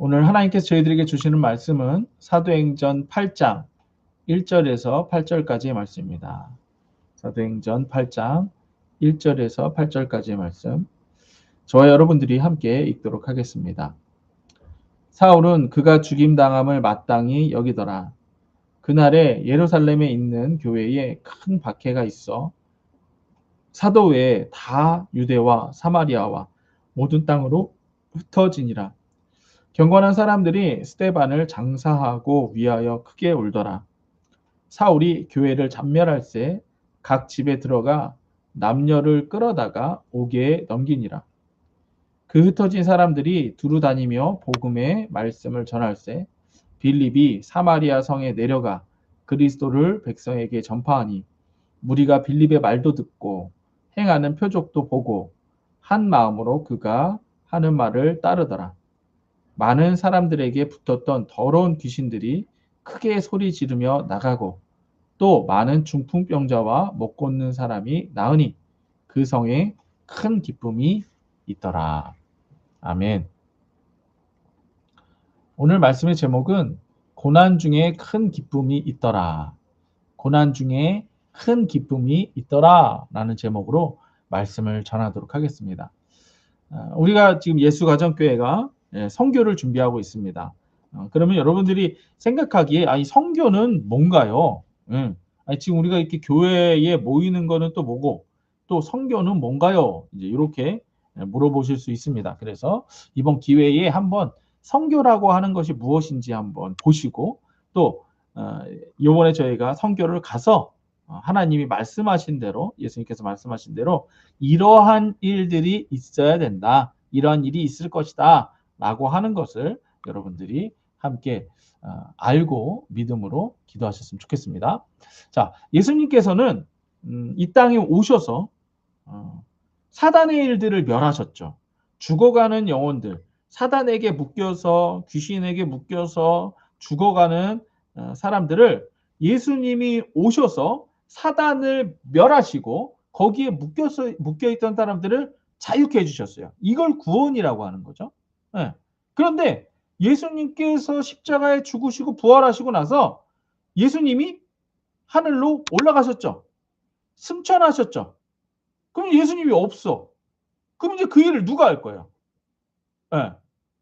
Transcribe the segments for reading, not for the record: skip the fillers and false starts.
오늘 하나님께서 저희들에게 주시는 말씀은 사도행전 8장 1절에서 8절까지의 말씀입니다. 사도행전 8장 1절에서 8절까지의 말씀. 저와 여러분들이 함께 읽도록 하겠습니다. 사울은 그가 죽임당함을 마땅히 여기더라. 그날에 예루살렘에 있는 교회에 큰 박해가 있어 사도 외에 다 유대와 사마리아와 모든 땅으로 흩어지니라. 경건한 사람들이 스데반을 장사하고 위하여 크게 울더라. 사울이 교회를 잡멸할새 각 집에 들어가 남녀를 끌어다가 옥에 넘기니라. 그 흩어진 사람들이 두루 다니며 복음의 말씀을 전할새 빌립이 사마리아 성에 내려가 그리스도를 백성에게 전파하니 무리가 빌립의 말도 듣고 행하는 표적도 보고 한 마음으로 그가 하는 말을 따르더라. 많은 사람들에게 붙었던 더러운 귀신들이 크게 소리 지르며 나가고 또 많은 중풍병자와 못 걷는 사람이 나으니 그 성에 큰 기쁨이 있더라. 아멘. 오늘 말씀의 제목은 고난 중에 큰 기쁨이 있더라. 고난 중에 큰 기쁨이 있더라 라는 제목으로 말씀을 전하도록 하겠습니다. 우리가 지금 예수가정교회가 선교를 준비하고 있습니다. 그러면 여러분들이 생각하기에 이 선교는 뭔가요? 지금 우리가 이렇게 교회에 모이는 거는 또 뭐고 또 선교는 뭔가요? 이제 이렇게 물어보실 수 있습니다. 그래서 이번 기회에 한번 선교라고 하는 것이 무엇인지 한번 보시고 또 이번에 저희가 선교를 가서 하나님이 말씀하신 대로 예수님께서 말씀하신 대로 이러한 일들이 있어야 된다. 이러한 일이 있을 것이다. 라고 하는 것을 여러분들이 함께 알고 믿음으로 기도하셨으면 좋겠습니다. 자, 예수님께서는 이 땅에 오셔서 사단의 일들을 멸하셨죠. 죽어가는 영혼들, 사단에게 묶여서 귀신에게 묶여서 죽어가는 사람들을 예수님이 오셔서 사단을 멸하시고 거기에 묶여있던 사람들을 자유케 해주셨어요. 이걸 구원이라고 하는 거죠. 네. 그런데 예수님께서 십자가에 죽으시고 부활하시고 나서 예수님이 하늘로 올라가셨죠. 승천하셨죠. 그럼 예수님이 없어. 그럼 이제 그 일을 누가 할 거예요? 네.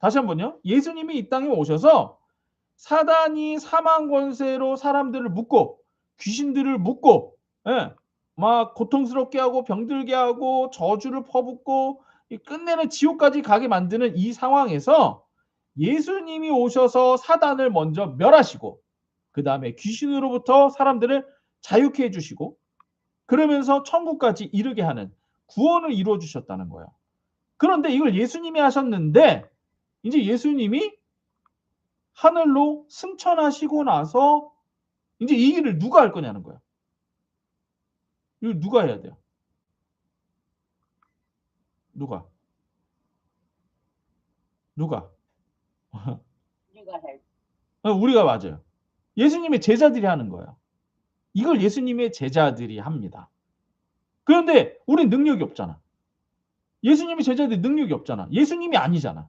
다시 한번요. 예수님이 이 땅에 오셔서 사단이 사망 권세로 사람들을 묶고 귀신들을 묶고 막 고통스럽게 하고 병들게 하고 저주를 퍼붓고 끝내는 지옥까지 가게 만드는 이 상황에서 예수님이 오셔서 사단을 먼저 멸하시고 그 다음에 귀신으로부터 사람들을 자유케 해주시고 그러면서 천국까지 이르게 하는 구원을 이루어 주셨다는 거예요. 그런데 이걸 예수님이 하셨는데 이제 예수님이 하늘로 승천하시고 나서 이제 이 일을 누가 할 거냐는 거야. 이걸 누가 해야 돼요? 누가? 우리가 맞아요. 예수님의 제자들이 하는 거예요. 이걸 예수님의 제자들이 합니다. 그런데 우린 능력이 없잖아. 예수님의 제자들이 능력이 없잖아. 예수님이 아니잖아.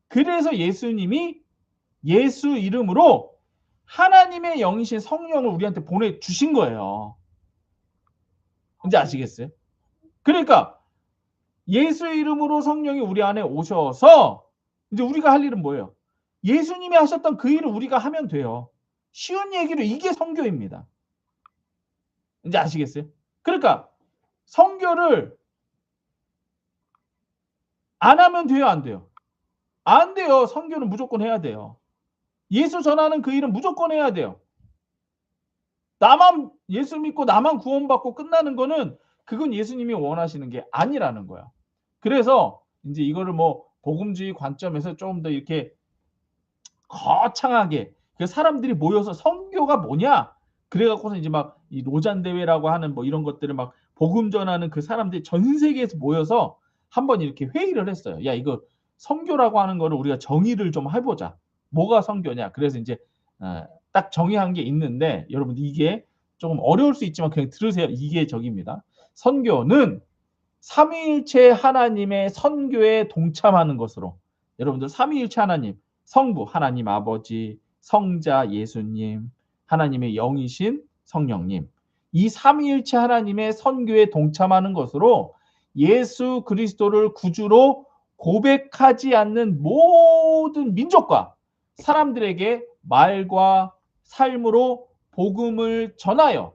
그래서 예수님이 예수 이름으로 하나님의 영이신 성령을 우리한테 보내주신 거예요. 이제 아시겠어요? 그러니까 예수 이름으로 성령이 우리 안에 오셔서 이제 우리가 할 일은 뭐예요? 예수님이 하셨던 그 일을 우리가 하면 돼요. 쉬운 얘기로 이게 선교입니다. 이제 아시겠어요? 그러니까 선교를 안 하면 돼요, 안 돼요? 안 돼요. 선교는 무조건 해야 돼요. 예수 전하는 그 일은 무조건 해야 돼요. 나만 예수 믿고 나만 구원받고 끝나는 거는 그건 예수님이 원하시는 게 아니라는 거야. 그래서 이제 이거를 뭐 복음주의 관점에서 조금 더 이렇게 거창하게 사람들이 모여서 선교가 뭐냐? 그래갖고서 이제 막 이 로잔 대회라고 하는 뭐 이런 것들을 막 복음 전하는 그 사람들이 전 세계에서 모여서 한번 이렇게 회의를 했어요. 야, 이거 선교라고 하는 거를 우리가 정의를 좀 해보자. 뭐가 선교냐? 그래서 이제 딱 정의한 게 있는데 여러분 이게 조금 어려울 수 있지만 그냥 들으세요. 이게 저기입니다. 선교는 삼위일체 하나님의 선교에 동참하는 것으로. 여러분들 삼위일체 하나님 성부 하나님 아버지, 성자 예수님, 하나님의 영이신 성령님, 이 삼위일체 하나님의 선교에 동참하는 것으로 예수 그리스도를 구주로 고백하지 않는 모든 민족과 사람들에게 말과 삶으로 복음을 전하여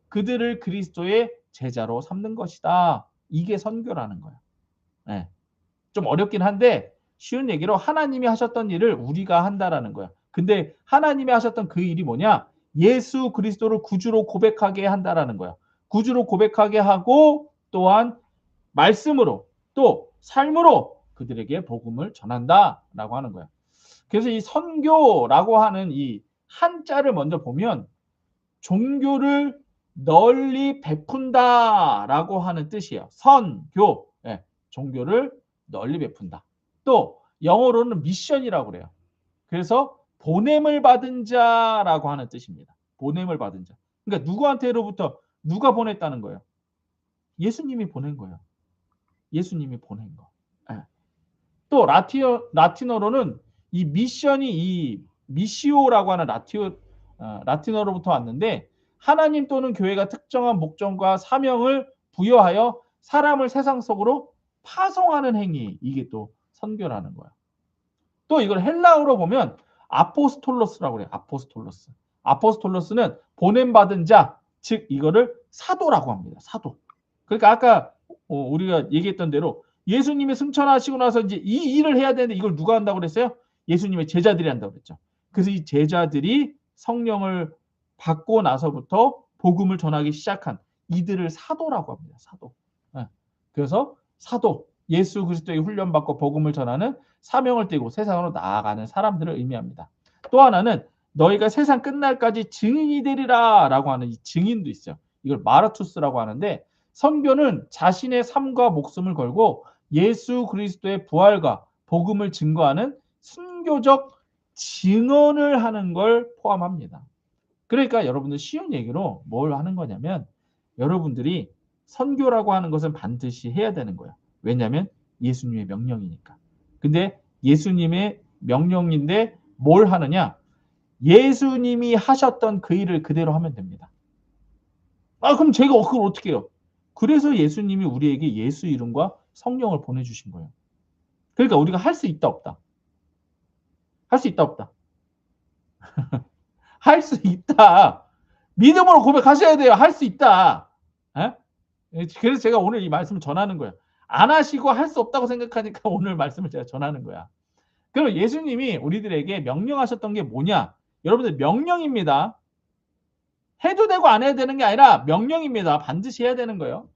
그들을 그리스도의 제자로 삼는 것이다. 이게 선교라는 거예요. 네. 좀 어렵긴 한데 쉬운 얘기로 하나님이 하셨던 일을 우리가 한다라는 거야. 근데 하나님이 하셨던 그 일이 뭐냐? 예수 그리스도를 구주로 고백하게 한다라는 거야. 구주로 고백하게 하고 또한 말씀으로 또 삶으로 그들에게 복음을 전한다라고 하는 거야. 그래서 이 선교라고 하는 이 한자를 먼저 보면 종교를 널리 베푼다라고 하는 뜻이에요. 선교, 예, 종교를 널리 베푼다. 또 영어로는 미션이라고 그래요. 그래서 보냄을 받은 자라고 하는 뜻입니다. 보냄을 받은 자. 그러니까 누구한테로부터 누가 보냈다는 거예요? 예수님이 보낸 거예요. 예수님이 보낸 거. 예. 또 라틴어로는 이 미션이 이 미시오라고 하는 라틴어로부터 왔는데 하나님 또는 교회가 특정한 목적과 사명을 부여하여 사람을 세상 속으로 파송하는 행위. 이게 또 선교라는 거야. 또 이걸 헬라어로 보면 아포스톨로스라고 그래요. 아포스톨로스. 아포스톨로스는 보냄받은 자, 즉 이거를 사도라고 합니다. 사도. 그러니까 아까 우리가 얘기했던 대로 예수님이 승천하시고 나서 이제 이 일을 해야 되는데 이걸 누가 한다고 그랬어요? 예수님의 제자들이 한다고 그랬죠. 그래서 이 제자들이 성령을 받고 나서부터 복음을 전하기 시작한 이들을 사도라고 합니다. 사도. 그래서 사도, 예수 그리스도의 훈련받고 복음을 전하는 사명을 띠고 세상으로 나아가는 사람들을 의미합니다. 또 하나는 너희가 세상 끝날까지 증인이 되리라 라고 하는 이 증인도 있어요. 이걸 마르투스라고 하는데 선교는 자신의 삶과 목숨을 걸고 예수 그리스도의 부활과 복음을 증거하는 순교적 증언을 하는 걸 포함합니다. 그러니까 여러분들 쉬운 얘기로 뭘 하는 거냐면 여러분들이 선교라고 하는 것은 반드시 해야 되는 거야. 왜냐하면 예수님의 명령이니까. 근데 예수님의 명령인데 뭘 하느냐? 예수님이 하셨던 그 일을 그대로 하면 됩니다. 그럼 제가 그걸 어떻게 해요? 그래서 예수님이 우리에게 예수 이름과 성령을 보내주신 거예요. 그러니까 우리가 할 수 있다 없다. 할 수 있다 없다. 할 수 있다. 믿음으로 고백하셔야 돼요. 할 수 있다. 에? 그래서 제가 오늘 이 말씀을 전하는 거예요. 안 하시고 할 수 없다고 생각하니까 오늘 말씀을 제가 전하는 거야. 그럼 예수님이 우리들에게 명령하셨던 게 뭐냐? 여러분들 명령입니다. 해도 되고 안 해도 되는 게 아니라 명령입니다. 반드시 해야 되는 거예요.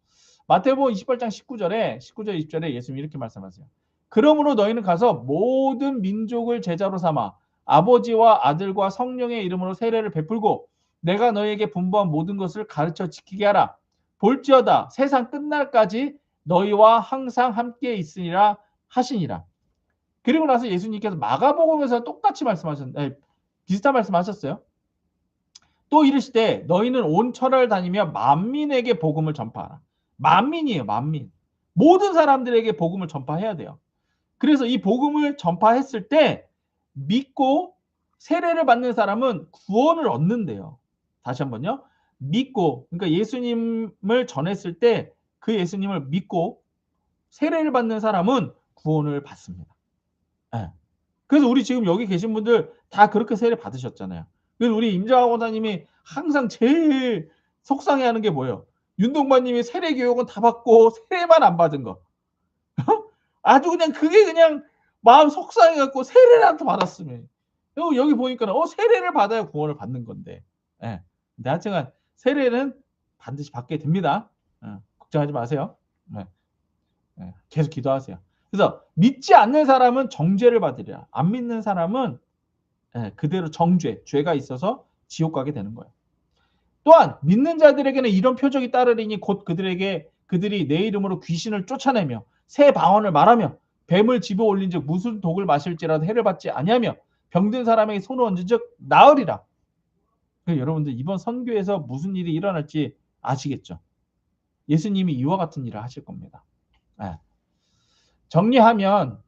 마태복음 28장 19절 20절에 예수님이 이렇게 말씀하세요. 그러므로 너희는 가서 모든 민족을 제자로 삼아 아버지와 아들과 성령의 이름으로 세례를 베풀고 내가 너희에게 분부한 모든 것을 가르쳐 지키게 하라. 볼지어다 세상 끝날까지 너희와 항상 함께 있으리라 하시니라. 그리고 나서 예수님께서 마가복음에서 똑같이 말씀하셨는데 비슷한 말씀하셨어요. 또 이르시되 너희는 온 천하를 다니며 만민에게 복음을 전파하라. 만민이에요. 만민. 모든 사람들에게 복음을 전파해야 돼요. 그래서 이 복음을 전파했을 때 믿고 세례를 받는 사람은 구원을 얻는데요. 다시 한번요. 믿고 그러니까 예수님을 전했을 때 그 예수님을 믿고 세례를 받는 사람은 구원을 받습니다. 네. 그래서 우리 지금 여기 계신 분들 다 그렇게 세례 받으셨잖아요. 그래서 우리 임정학 원사님이 항상 제일 속상해하는 게 뭐예요? 윤동반님이 세례 교육은 다 받고 세례만 안 받은 거. 아주 그냥 그게 그냥 마음 속상해갖고 세례라도 받았으면. 여기 보니까 세례를 받아야 구원을 받는 건데. 예. 근데 하여튼 세례는 반드시 받게 됩니다. 걱정하지 마세요. 계속 기도하세요. 그래서 믿지 않는 사람은 정죄를 받으리라. 안 믿는 사람은 그대로 정죄, 죄가 있어서 지옥 가게 되는 거예요. 또한 믿는 자들에게는 이런 표적이 따르리니 곧 그들이 내 이름으로 귀신을 쫓아내며 새 방언을 말하며 뱀을 집어 올린즉 무슨 독을 마실지라도 해를 받지 아니하며 병든 사람에게 손을 얹은즉 나으리라. 여러분들 이번 선교에서 무슨 일이 일어날지 아시겠죠? 예수님이 이와 같은 일을 하실 겁니다. 정리하면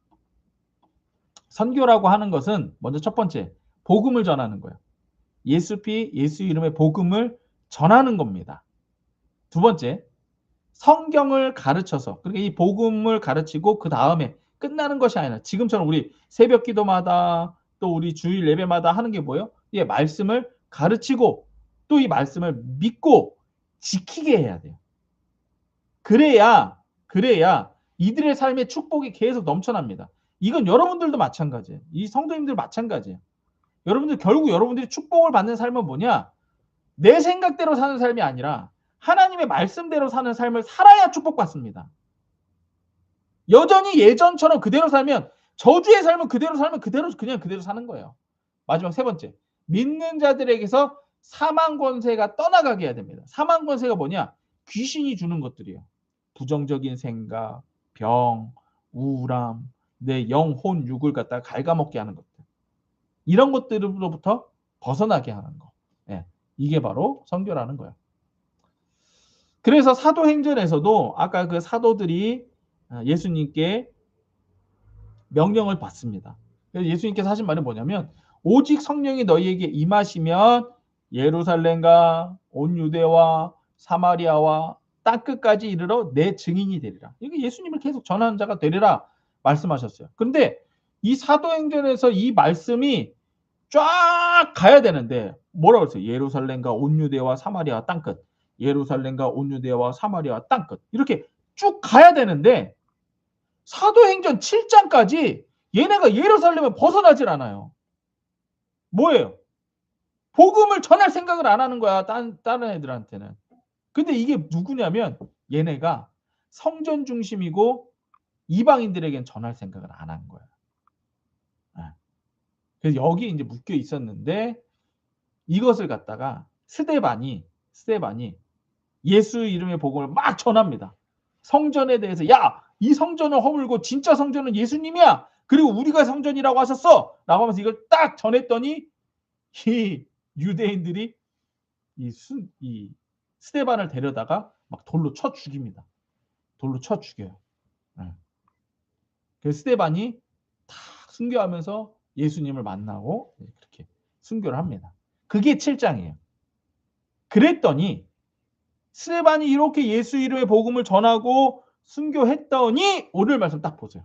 선교라고 하는 것은 먼저 첫 번째, 복음을 전하는 거예요. 예수 이름의 복음을 전하는 겁니다. 두 번째, 성경을 가르쳐서, 그러니까 이 복음을 가르치고 그 다음에 끝나는 것이 아니라 지금처럼 우리 새벽 기도마다 또 우리 주일 예배마다 하는 게 뭐예요? 예, 말씀을 가르치고 또 이 말씀을 믿고 지키게 해야 돼요. 그래야 이들의 삶의 축복이 계속 넘쳐납니다. 이건 여러분들도 마찬가지예요. 이 성도님들 마찬가지예요. 여러분들 결국 여러분들이 축복을 받는 삶은 뭐냐? 내 생각대로 사는 삶이 아니라 하나님의 말씀대로 사는 삶을 살아야 축복받습니다. 여전히 예전처럼 그대로 살면 저주의 삶은 그대로 살면 그냥 그대로 사는 거예요. 마지막 세 번째, 믿는 자들에게서 사망 권세가 떠나가게 해야 됩니다. 사망 권세가 뭐냐? 귀신이 주는 것들이에요. 부정적인 생각, 병, 우울함, 내 영혼 육을 갖다가 갉아먹게 하는 것들. 이런 것들로부터 벗어나게 하는 거. 예, 이게 바로 선교라는 거예요. 그래서 사도행전에서도 아까 그 사도들이 예수님께 명령을 받습니다. 그래서 예수님께서 하신 말은 뭐냐면 오직 성령이 너희에게 임하시면 예루살렘과 온 유대와 사마리아와 땅끝까지 이르러 내 증인이 되리라. 이게 예수님을 계속 전하는 자가 되리라 말씀하셨어요. 그런데 이 사도행전에서 이 말씀이 쫙 가야 되는데 뭐라고 했어요? 예루살렘과 온 유대와 사마리아 땅끝, 예루살렘과 온 유대와 사마리아 땅끝, 이렇게 쭉 가야 되는데 사도행전 7장까지 얘네가 예루살렘을 벗어나질 않아요. 뭐예요? 복음을 전할 생각을 안 하는 거야, 다른 애들한테는. 근데 이게 누구냐면 얘네가 성전 중심이고 이방인들에겐 전할 생각을 안 한 거야. 그래서 여기 이제 묶여 있었는데 이것을 갖다가 스데반이 예수 이름의 복음을 막 전합니다. 성전에 대해서 야, 이 성전을 허물고 진짜 성전은 예수님이야. 그리고 우리가 성전이라고 하셨어. 라고 하면서 이걸 딱 전했더니 이 유대인들이 이 스데반을 데려다가 막 돌로 쳐 죽입니다. 돌로 쳐 죽여요. 그래서 스데반이 다 순교하면서 예수님을 만나고 그렇게 순교를 합니다. 그게 7장이에요. 그랬더니 스데반이 이렇게 예수 이름의 복음을 전하고 순교했더니 오늘 말씀 딱 보세요.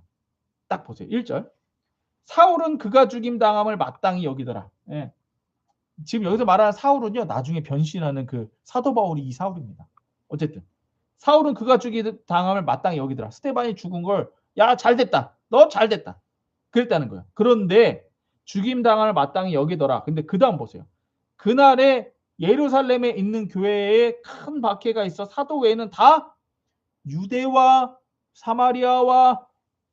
딱 보세요. 1절. 사울은 그가 죽임 당함을 마땅히 여기더라. 예. 지금 여기서 말하는 사울은요, 나중에 변신하는 그 사도 바울이 이 사울입니다. 어쨌든 사울은 그가 죽임 당함을 마땅히 여기더라. 스데반이 죽은 걸 야, 잘됐다. 너 잘됐다. 그랬다는 거예요. 그런데 죽임 당함을 마땅히 여기더라. 근데 그 다음 보세요. 그날에 예루살렘에 있는 교회에 큰 박해가 있어 사도 외에는 다 유대와 사마리아와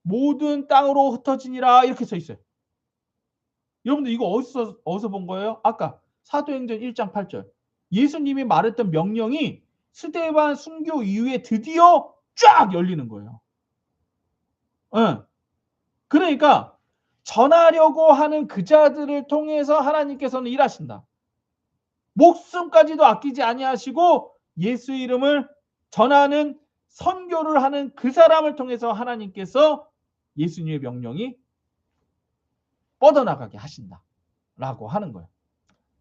모든 땅으로 흩어지니라 이렇게 써 있어요. 여러분들 이거 어디서 본 거예요? 아까 사도행전 1장 8절. 예수님이 말했던 명령이 스데반 순교 이후에 드디어 쫙 열리는 거예요. 응. 그러니까 전하려고 하는 그 자들을 통해서 하나님께서는 일하신다. 목숨까지도 아끼지 아니하시고 예수 이름을 전하는 선교를 하는 그 사람을 통해서 하나님께서 예수님의 명령이 뻗어나가게 하신다라고 하는 거예요.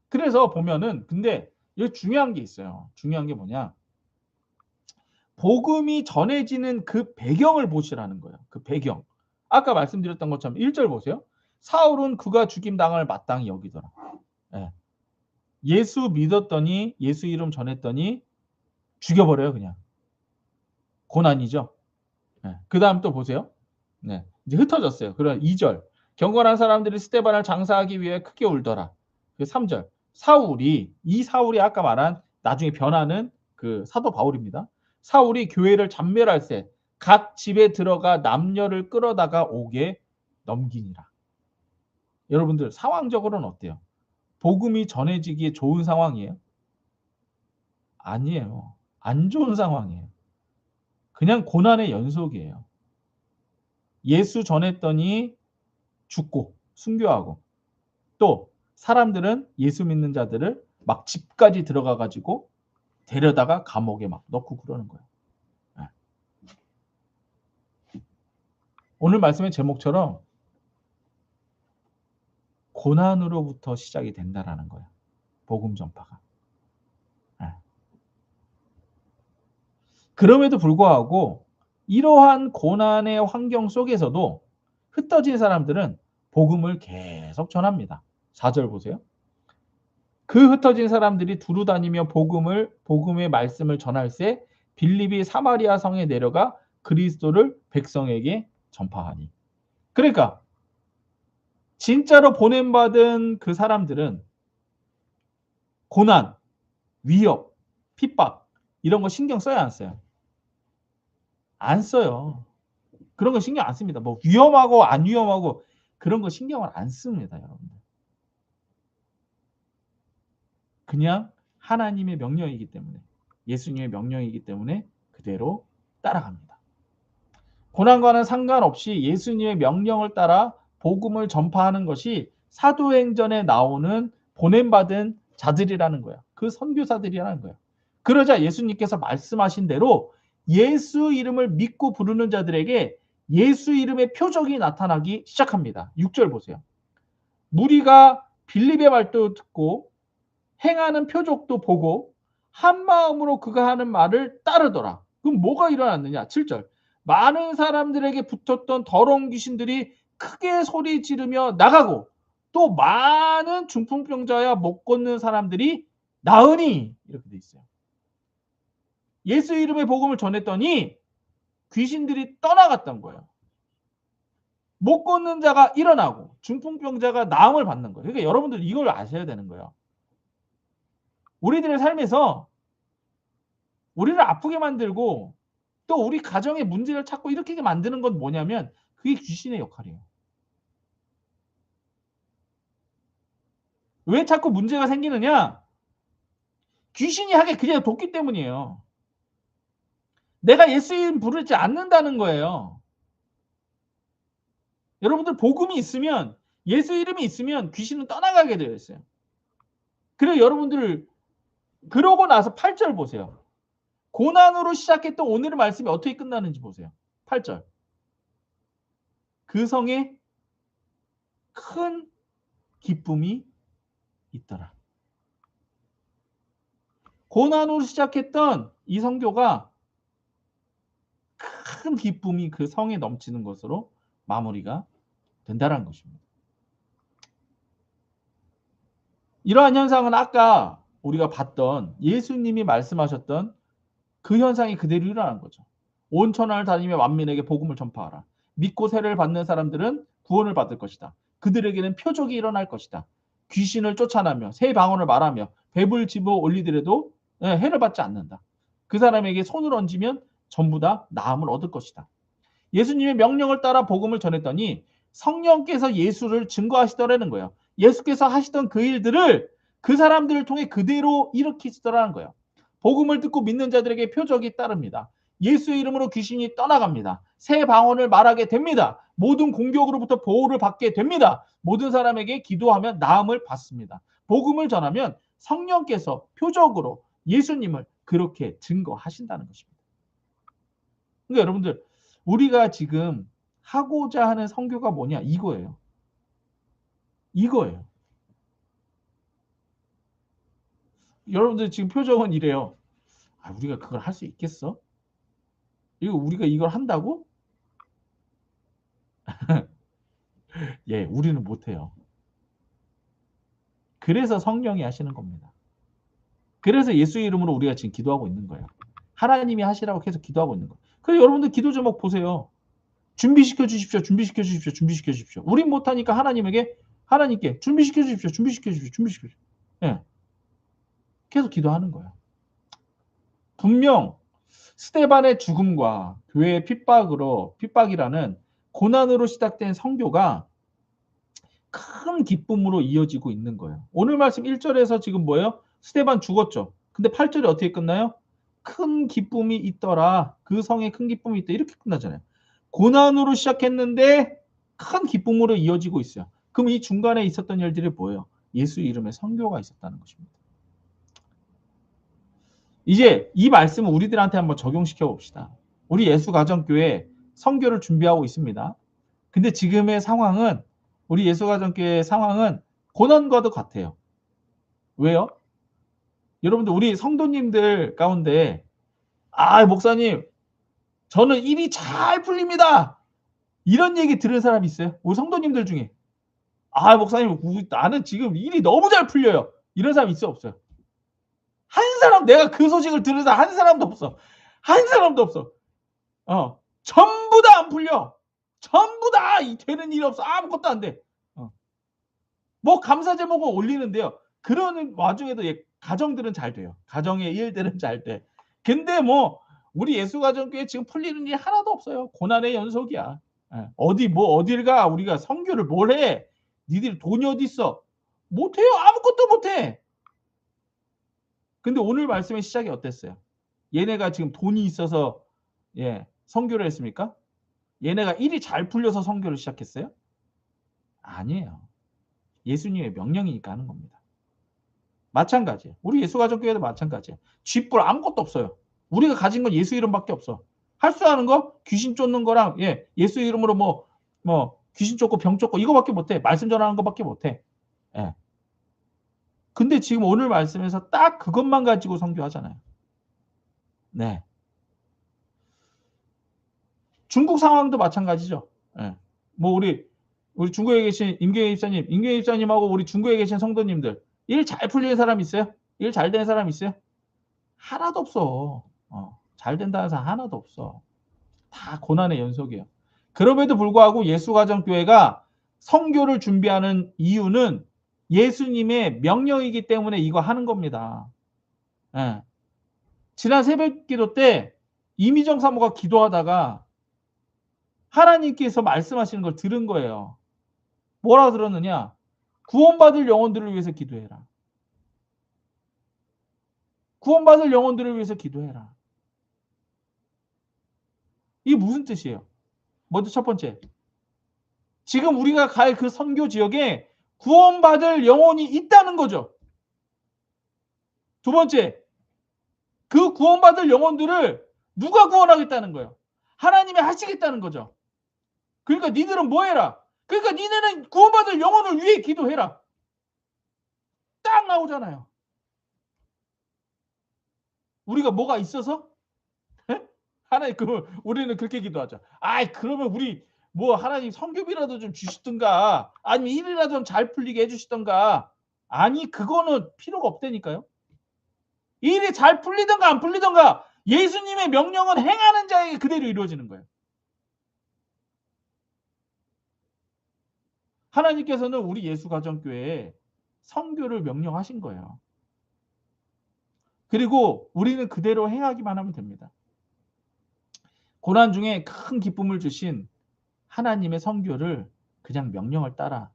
그래서 보면은 근데 여기 중요한 게 있어요. 중요한 게 뭐냐? 복음이 전해지는 그 배경을 보시라는 거예요. 그 배경. 아까 말씀드렸던 것처럼 1절 보세요. 사울은 그가 죽임 당할 마땅히 여기더라. 예. 예수 믿었더니 예수 이름 전했더니 죽여버려요 그냥. 고난이죠. 네. 그 다음 또 보세요. 네. 이제 흩어졌어요. 그럼 2절. 경건한 사람들이 스데반을 장사하기 위해 크게 울더라. 3절. 이 사울이 아까 말한 나중에 변하는 그 사도 바울입니다. 사울이 교회를 잔멸할세 각 집에 들어가 남녀를 끌어다가 옥에 넘기니라. 여러분들 상황적으로는 어때요? 복음이 전해지기에 좋은 상황이에요? 아니에요. 안 좋은 상황이에요. 그냥 고난의 연속이에요. 예수 전했더니 죽고 순교하고 또 사람들은 예수 믿는 자들을 막 집까지 들어가 가지고 데려다가 감옥에 막 넣고 그러는 거예요. 네. 오늘 말씀의 제목처럼 고난으로부터 시작이 된다라는 거예요. 복음 전파가. 그럼에도 불구하고 이러한 고난의 환경 속에서도 흩어진 사람들은 복음을 계속 전합니다. 4절 보세요. 그 흩어진 사람들이 두루 다니며 복음의 말씀을 전할새 빌립이 사마리아 성에 내려가 그리스도를 백성에게 전파하니. 그러니까 진짜로 보냄받은 그 사람들은 고난, 위협, 핍박 이런 거 신경 써야 안 써요? 안 써요. 그런 거 신경 안 씁니다. 뭐 위험하고 안 위험하고 그런 거 신경을 안 씁니다, 여러분들. 그냥 하나님의 명령이기 때문에, 예수님의 명령이기 때문에 그대로 따라갑니다. 고난과는 상관없이 예수님의 명령을 따라 복음을 전파하는 것이 사도행전에 나오는 보냄받은 자들이라는 거야. 그 선교사들이라는 거야. 그러자 예수님께서 말씀하신 대로 예수 이름을 믿고 부르는 자들에게 예수 이름의 표적이 나타나기 시작합니다. 6절 보세요. 무리가 빌립의 말도 듣고 행하는 표적도 보고 한 마음으로 그가 하는 말을 따르더라. 그럼 뭐가 일어났느냐? 7절. 많은 사람들에게 붙었던 더러운 귀신들이 크게 소리 지르며 나가고 또 많은 중풍병자야 못 걷는 사람들이 나으니 이렇게 돼 있어요. 예수 이름의 복음을 전했더니 귀신들이 떠나갔던 거예요. 못 걷는 자가 일어나고 중풍병자가 나음을 받는 거예요. 그러니까 여러분들 이걸 아셔야 되는 거예요. 우리들의 삶에서 우리를 아프게 만들고 또 우리 가정의 문제를 찾고 이렇게 만드는 건 뭐냐면 그게 귀신의 역할이에요. 왜 자꾸 문제가 생기느냐? 귀신이 하게 그냥 돕기 때문이에요. 내가 예수 이름 부르지 않는다는 거예요. 여러분들 복음이 있으면 예수 이름이 있으면 귀신은 떠나가게 되어 있어요. 그리고 여러분들 그러고 나서 8절 보세요. 고난으로 시작했던 오늘의 말씀이 어떻게 끝나는지 보세요. 8절. 그 성에 큰 기쁨이 있더라. 고난으로 시작했던 이 선교가 큰 기쁨이 그 성에 넘치는 것으로 마무리가 된다는 것입니다. 이러한 현상은 아까 우리가 봤던 예수님이 말씀하셨던 그 현상이 그대로 일어나는 거죠. 온 천하를 다니며 만민에게 복음을 전파하라. 믿고 세례를 받는 사람들은 구원을 받을 것이다. 그들에게는 표적이 일어날 것이다. 귀신을 쫓아내며 새 방언을 말하며 뱀을 집어 올리더라도 해를 받지 않는다. 그 사람에게 손을 얹으면 전부 다 나음을 얻을 것이다. 예수님의 명령을 따라 복음을 전했더니 성령께서 예수를 증거하시더라는 거예요. 예수께서 하시던 그 일들을 그 사람들을 통해 그대로 일으키시더라는 거예요. 복음을 듣고 믿는 자들에게 표적이 따릅니다. 예수의 이름으로 귀신이 떠나갑니다. 새 방언을 말하게 됩니다. 모든 공격으로부터 보호를 받게 됩니다. 모든 사람에게 기도하면 나음을 받습니다. 복음을 전하면 성령께서 표적으로 예수님을 그렇게 증거하신다는 것입니다. 그러니까 여러분들 우리가 지금 하고자 하는 선교가 뭐냐? 이거예요. 이거예요. 여러분들 지금 표정은 이래요. 아, 우리가 그걸 할 수 있겠어? 우리가 이걸 한다고? 예, 우리는 못해요. 그래서 성령이 하시는 겁니다. 그래서 예수 이름으로 우리가 지금 기도하고 있는 거예요. 하나님이 하시라고 계속 기도하고 있는 거예요. 그래서 여러분들 기도 제목 보세요. 준비시켜 주십시오. 준비시켜 주십시오. 준비시켜 주십시오. 우린 못하니까 하나님께 준비시켜 주십시오. 준비시켜 주십시오. 준비시켜 주십시오. 예. 계속 기도하는 거예요. 분명 스데반의 죽음과 교회의 핍박이라는 고난으로 시작된 선교가 큰 기쁨으로 이어지고 있는 거예요. 오늘 말씀 1절에서 지금 뭐예요? 스데반 죽었죠. 근데 8절에 어떻게 끝나요? 큰 기쁨이 있더라. 그 성에 큰 기쁨이 있다. 이렇게 끝나잖아요. 고난으로 시작했는데 큰 기쁨으로 이어지고 있어요. 그럼 이 중간에 있었던 일들이 뭐예요? 예수 이름의 선교가 있었다는 것입니다. 이제 이 말씀을 우리들한테 한번 적용시켜 봅시다. 우리 예수가정교회 선교를 준비하고 있습니다. 근데 지금의 상황은 우리 예수가정교회의 상황은 고난과도 같아요. 왜요? 여러분들 우리 성도님들 가운데 목사님 저는 일이 잘 풀립니다. 이런 얘기 들은 사람 있어요? 우리 성도님들 중에. 목사님 나는 지금 일이 너무 잘 풀려요. 이런 사람 있어요? 없어요? 한 사람 내가 그 소식을 들은 사람 한 사람도 없어. 한 사람도 없어. 전부 다 안 풀려. 전부 다 되는 일 없어. 아무것도 안 돼. 뭐 감사 제목을 올리는데요. 그런 와중에도 가정들은 잘 돼요. 가정의 일들은 잘 돼. 근데 뭐 우리 예수가정교회 지금 풀리는 일 하나도 없어요. 고난의 연속이야. 어딜 가 우리가 선교를 뭘 해? 니들 돈이 어디 있어? 못해요. 아무것도 못해. 근데 오늘 말씀의 시작이 어땠어요? 얘네가 지금 돈이 있어서 선교를 했습니까? 얘네가 일이 잘 풀려서 선교를 시작했어요? 아니에요. 예수님의 명령이니까 하는 겁니다. 마찬가지예요. 우리 예수가정교회도 마찬가지예요. 쥐뿔 아무것도 없어요. 우리가 가진 건 예수 이름밖에 없어. 할 수 있는 거 귀신 쫓는 거랑 예수 이름으로 뭐 귀신 쫓고 병 쫓고 이거밖에 못해. 말씀 전하는 거밖에 못해. 근데 지금 오늘 말씀에서 딱 그것만 가지고 선교하잖아요. 네. 중국 상황도 마찬가지죠. 뭐 우리 중국에 계신 임경혜 집사님하고 우리 중국에 계신 성도님들 일 잘 풀리는 사람 있어요? 일 잘 되는 사람 있어요? 하나도 없어. 잘 된다는 사람 하나도 없어. 다 고난의 연속이에요. 그럼에도 불구하고 예수가정교회가 선교를 준비하는 이유는 예수님의 명령이기 때문에 이거 하는 겁니다. 지난 새벽기도 때 이미정 사모가 기도하다가 하나님께서 말씀하시는 걸 들은 거예요. 뭐라 들었느냐? 구원받을 영혼들을 위해서 기도해라. 구원받을 영혼들을 위해서 기도해라. 이게 무슨 뜻이에요? 먼저 첫 번째. 지금 우리가 갈 그 선교 지역에 구원받을 영혼이 있다는 거죠. 두 번째. 그 구원받을 영혼들을 누가 구원하겠다는 거예요? 하나님이 하시겠다는 거죠. 그러니까 니들은 뭐 해라? 그러니까 니네는 구원받을 영혼을 위해 기도해라. 딱 나오잖아요. 우리가 뭐가 있어서? 하나님 우리는 그렇게 기도하죠. 그러면 우리 뭐 하나님 선교비라도 좀 주시든가 아니면 일이라도 좀 잘 풀리게 해주시든가. 아니 그거는 필요가 없다니까요. 일이 잘 풀리든가 안 풀리든가 예수님의 명령은 행하는 자에게 그대로 이루어지는 거예요. 하나님께서는 우리 예수가정교회에 선교를 명령하신 거예요. 그리고 우리는 그대로 행하기만 하면 됩니다. 고난 중에 큰 기쁨을 주신 하나님의 선교를 그냥 명령을 따라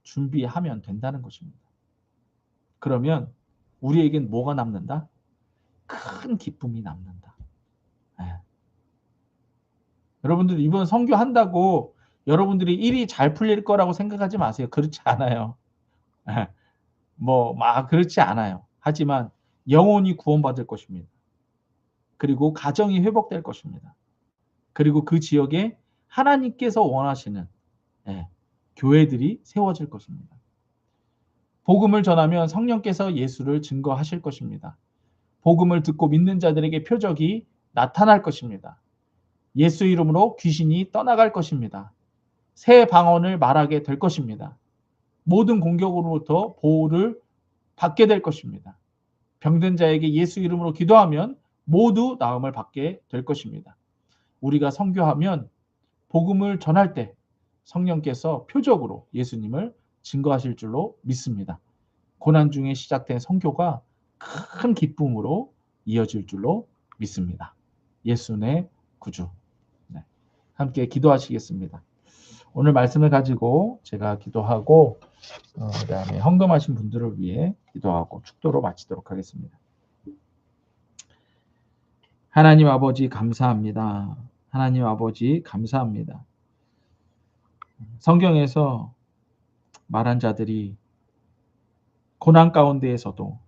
준비하면 된다는 것입니다. 그러면 우리에겐 뭐가 남는다? 큰 기쁨이 남는다. 여러분들 이번 선교한다고 여러분들이 일이 잘 풀릴 거라고 생각하지 마세요. 그렇지 않아요. 그렇지 않아요. 하지만 영혼이 구원받을 것입니다. 그리고 가정이 회복될 것입니다. 그리고 그 지역에 하나님께서 원하시는 교회들이 세워질 것입니다. 복음을 전하면 성령께서 예수를 증거하실 것입니다. 복음을 듣고 믿는 자들에게 표적이 나타날 것입니다. 예수 이름으로 귀신이 떠나갈 것입니다. 새 방언을 말하게 될 것입니다. 모든 공격으로부터 보호를 받게 될 것입니다. 병든 자에게 예수 이름으로 기도하면 모두 나음을 받게 될 것입니다. 우리가 선교하면 복음을 전할 때 성령께서 표적으로 예수님을 증거하실 줄로 믿습니다. 고난 중에 시작된 선교가 큰 기쁨으로 이어질 줄로 믿습니다. 예수의 구주. 함께 기도하시겠습니다. 오늘 말씀을 가지고 제가 기도하고 그다음에 헌금하신 분들을 위해 기도하고 축도로 마치도록 하겠습니다. 하나님 아버지 감사합니다. 하나님 아버지 감사합니다. 성경에서 말한 자들이 고난 가운데에서도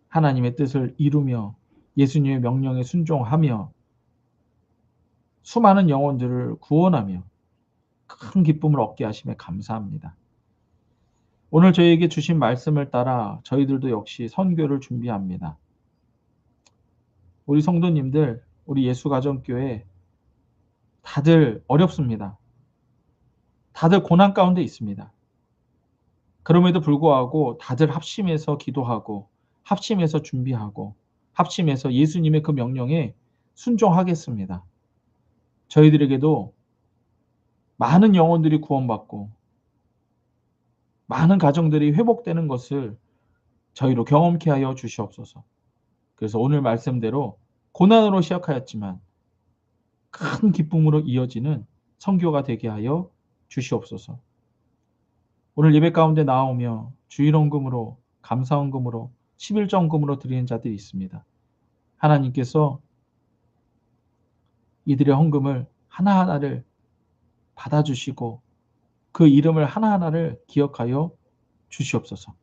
하나님의 뜻을 이루며 예수님의 명령에 순종하며 수많은 영혼들을 구원하며 큰 기쁨을 얻게 하심에 감사합니다. 오늘 저희에게 주신 말씀을 따라 저희들도 역시 선교를 준비합니다. 우리 성도님들, 우리 예수가정교회 다들 어렵습니다. 다들 고난 가운데 있습니다. 그럼에도 불구하고 다들 합심해서 기도하고 합심해서 준비하고 합심해서 예수님의 그 명령에 순종하겠습니다. 저희들에게도 많은 영혼들이 구원받고 많은 가정들이 회복되는 것을 저희로 경험케 하여 주시옵소서. 그래서 오늘 말씀대로 고난으로 시작하였지만 큰 기쁨으로 이어지는 선교가 되게 하여 주시옵소서. 오늘 예배 가운데 나오며 주일헌금으로 감사헌금으로 11조헌금으로 드리는 자들이 있습니다. 하나님께서 이들의 헌금을 하나하나를 받아주시고 그 이름을 하나하나를 기억하여 주시옵소서.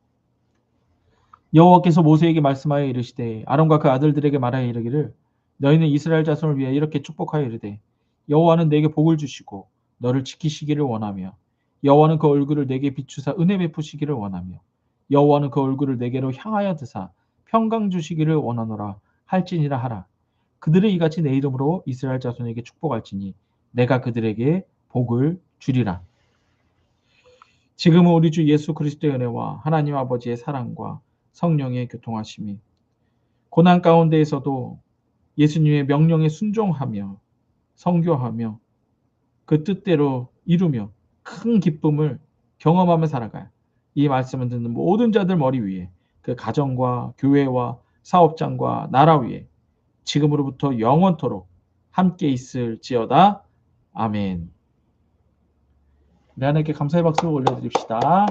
여호와께서 모세에게 말씀하여 이르시되 아론과 그 아들들에게 말하여 이르기를 너희는 이스라엘 자손을 위하여 이렇게 축복하여 이르되 여호와는 내게 복을 주시고 너를 지키시기를 원하며 여호와는 그 얼굴을 내게 비추사 은혜 베푸시기를 원하며 여호와는 그 얼굴을 내게로 향하여 드사 평강 주시기를 원하노라 할지니라 하라. 그들은 이같이 내 이름으로 이스라엘 자손에게 축복할지니 내가 그들에게 복을 주리라. 지금은 우리 주 예수 그리스도의 은혜와 하나님 아버지의 사랑과 성령의 교통하심이 고난 가운데에서도 예수님의 명령에 순종하며 선교하며 그 뜻대로 이루며 큰 기쁨을 경험하며 살아갈 이 말씀을 듣는 모든 자들 머리 위에 그 가정과 교회와 사업장과 나라 위에 지금으로부터 영원토록 함께 있을지어다. 아멘. 우리 하나님께 감사의 박수 올려드립시다.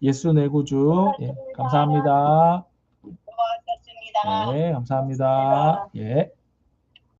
예수 내 구주. 예, 감사합니다. 고맙습니다. 네, 감사합니다. 예.